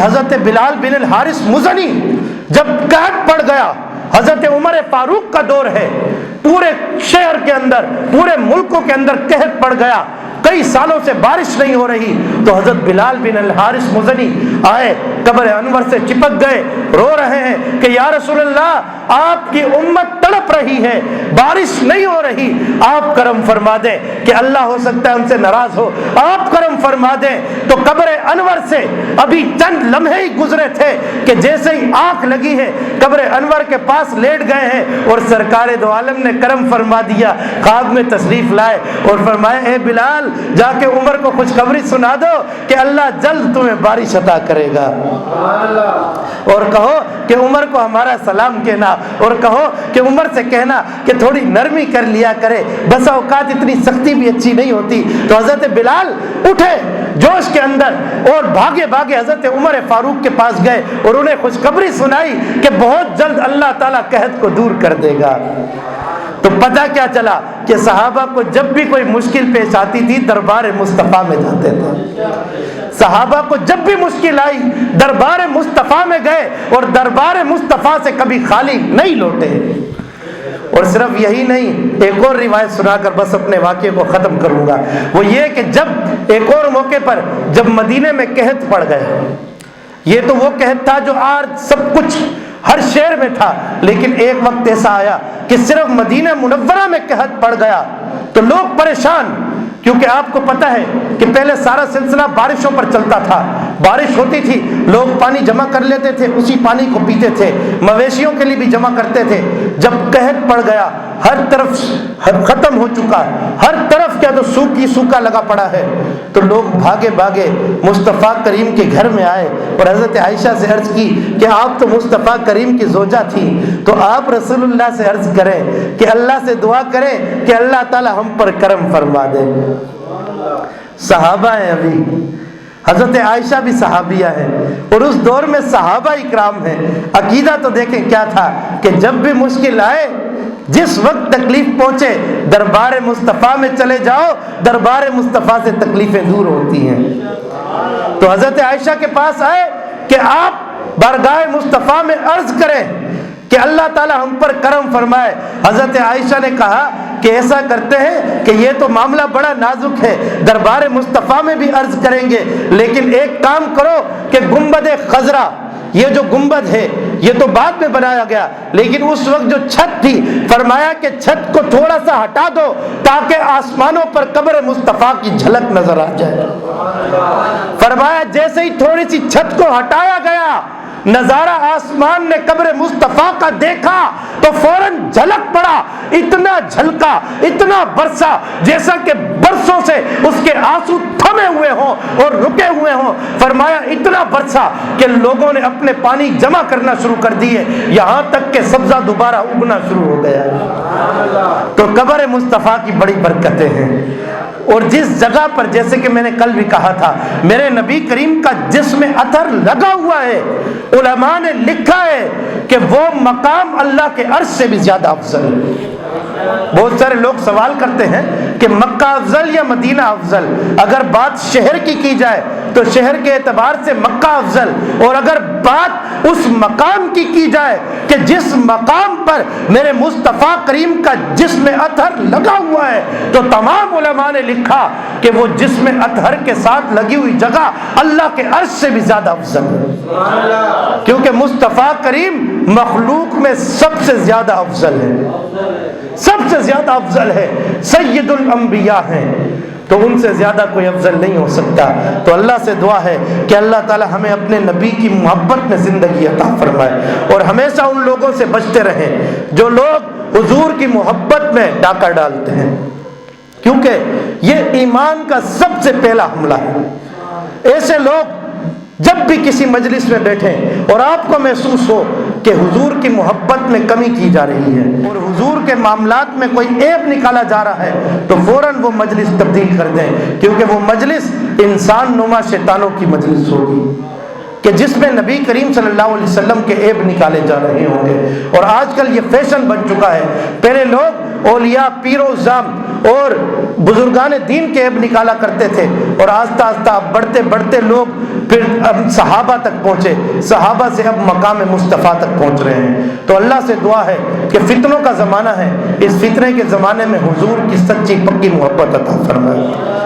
حضرت بلال بن الحارث مزنی جب قحط پڑ گیا، حضرت عمر فاروق کا دور ہے، پورے شہر کے اندر، پورے ملکوں کے اندر قحط پڑ گیا، کئی سالوں سے بارش نہیں ہو رہی، تو حضرت بلال بن الحارث مزنی آئے، قبر انور سے چپک گئے، رو رہے ہیں کہ یا رسول اللہ آپ کی امت تڑپ رہی ہے، بارش نہیں ہو رہی، آپ کرم فرما دیں کہ اللہ ہو سکتا ہے ان سے ناراض ہو، آپ کرم فرما دیں۔ تو قبر انور سے ابھی چند لمحے ہی گزرے تھے کہ جیسے ہی آنکھ لگی ہے قبر انور کے پاس لیٹ گئے ہیں، اور سرکار دو عالم نے کرم فرما دیا، خواب میں تشریف لائے اور فرمائے اے بلال جا کے عمر کو خوشخبری سنا دو کہ اللہ جلد تمہیں بارش عطا کرے گا، اور کہو کہ عمر کو ہمارا سلام کہنا، اور کہو کہ عمر سے کہنا کہ تھوڑی نرمی کر لیا کرے، بسا اوقات اتنی سختی بھی اچھی نہیں ہوتی۔ تو حضرت بلال اٹھے جوش کے اندر اور بھاگے بھاگے حضرت عمر فاروق کے پاس گئے اور انہیں خوشخبری سنائی کہ بہت جلد اللہ تعالیٰ قحط کو دور کر دے گا۔ تو پتہ کیا چلا کہ صحابہ کو جب بھی کوئی مشکل پیش آتی تھی دربار مصطفیٰ میں جاتے تھے، صحابہ کو جب بھی مشکل آئی دربار مصطفیٰ میں گئے اور دربار مصطفیٰ سے کبھی خالی نہیں لوٹے۔ اور صرف یہی نہیں، ایک اور روایت سنا کر بس اپنے واقعے کو ختم کروں گا، وہ یہ کہ جب ایک اور موقع پر جب مدینے میں قحط پڑ گئے، یہ تو وہ قحط تھا جو آج سب کچھ ہر شہر میں تھا، لیکن ایک وقت ایسا آیا کہ صرف مدینہ منورہ میں قحط پڑ گیا تو لوگ پریشان، کیونکہ آپ کو پتہ ہے کہ پہلے سارا سلسلہ بارشوں پر چلتا تھا، بارش ہوتی تھی لوگ پانی جمع کر لیتے تھے، اسی پانی کو پیتے تھے، مویشیوں کے لیے بھی جمع کرتے تھے۔ جب قحط پڑ گیا ہر طرف ختم ہو چکا، ہر طرف کیا تو سوکھا لگا پڑا ہے، تو لوگ بھاگے بھاگے مصطفیٰ کریم کے گھر میں آئے اور حضرت عائشہ سے عرض کی کہ آپ تو مصطفیٰ کریم کی زوجہ تھی، تو آپ رسول اللہ سے عرض کریں کہ اللہ سے دعا کریں کہ اللہ تعالی ہم پر کرم فرما دے۔ صحابہ ہیں، ابھی حضرت عائشہ بھی صحابیہ ہے، اور اس دور میں صحابہ اکرام ہیں۔ عقیدہ تو دیکھیں کیا تھا کہ جب بھی مشکل آئے، جس وقت تکلیف پہنچے دربار مصطفیٰ میں چلے جاؤ، دربار مصطفیٰ سے تکلیفیں دور ہوتی ہیں۔ تو حضرت عائشہ کے پاس آئے کہ آپ بارگاہ مصطفیٰ میں عرض کریں کہ اللہ تعالی ہم پر کرم فرمائے۔ حضرت عائشہ نے کہا کہ ایسا کرتے ہیں کہ یہ تو معاملہ بڑا نازک ہے، دربار مصطفیٰ میں بھی عرض کریں گے، لیکن ایک کام کرو کہ گنبد خضرا، یہ جو گنبد ہے یہ تو بعد میں بنایا گیا، لیکن اس وقت جو چھت تھی فرمایا کہ چھت کو تھوڑا سا ہٹا دو تاکہ آسمانوں پر قبر مصطفیٰ کی جھلک نظر آ جائے۔ فرمایا جیسے ہی تھوڑی سی چھت کو ہٹایا گیا، نظارہ آسمان نے قبر مصطفیٰ کا دیکھا تو فوراً جھلک پڑا، اتنا جھلکا، اتنا برسا جیسا کہ برسوں سے اس کے آنسو تھمے ہوئے ہوں اور رکے ہوئے ہوں۔ فرمایا اتنا برسا کہ لوگوں نے اپنے پانی جمع کرنا شروع کر دیے، یہاں تک کہ سبزہ دوبارہ اگنا شروع ہو گیا۔ تو قبر مصطفیٰ کی بڑی برکتیں ہیں، اور جس جگہ پر جیسے کہ میں نے کل بھی کہا تھا میرے نبی کریم کا جسم اثر لگا ہوا ہے، علماء نے لکھا ہے کہ وہ مقام اللہ کے عرش سے بھی زیادہ افضل ہے۔ بہت سارے لوگ سوال کرتے ہیں کہ مکہ افضل یا مدینہ افضل؟ اگر بات شہر کی جائے تو شہر کے اعتبار سے مکہ افضل، اور اگر بات اس مقام کی جائے کہ جس مقام پر میرے مصطفیٰ کریم کا جسم اطہر لگا ہوا ہے، تو تمام علماء نے لکھا کہ وہ جسم اطہر کے ساتھ لگی ہوئی جگہ اللہ کے عرش سے بھی زیادہ افضل ہے، کیونکہ مصطفیٰ کریم مخلوق میں سب سے زیادہ افضل ہے، سب سے زیادہ افضل ہے، سید الانبیاء ہیں، تو ان سے زیادہ کوئی افضل نہیں ہو سکتا۔ تو اللہ سے دعا ہے کہ اللہ تعالی ہمیں اپنے نبی کی محبت میں زندگی عطا فرمائے، اور ہمیشہ ان لوگوں سے بچتے رہیں جو لوگ حضور کی محبت میں ڈاکہ ڈالتے ہیں، کیونکہ یہ ایمان کا سب سے پہلا حملہ ہے۔ ایسے لوگ جب بھی کسی مجلس میں بیٹھیں اور آپ کو محسوس ہو کہ حضور کی محبت میں کمی کی جا رہی ہے اور حضور کے معاملات میں کوئی عیب نکالا جا رہا ہے، تو فوراً وہ مجلس تبدیل کر دیں، کیونکہ وہ مجلس انسان نما شیطانوں کی مجلس ہوگی کہ جس میں نبی کریم صلی اللہ علیہ وسلم کے عیب نکالے جا رہے ہوں گے۔ اور آج کل یہ فیشن بن چکا ہے، پہلے لوگ اولیاء پیر و زام اور بزرگان دین کے عیب نکالا کرتے تھے، اور آہستہ آہستہ اب بڑھتے بڑھتے لوگ پھر اب صحابہ تک پہنچے، صحابہ سے اب مقام مصطفیٰ تک پہنچ رہے ہیں۔ تو اللہ سے دعا ہے کہ فتنوں کا زمانہ ہے، اس فتنے کے زمانے میں حضور کی سچی پکی محبت عطا فرمائے۔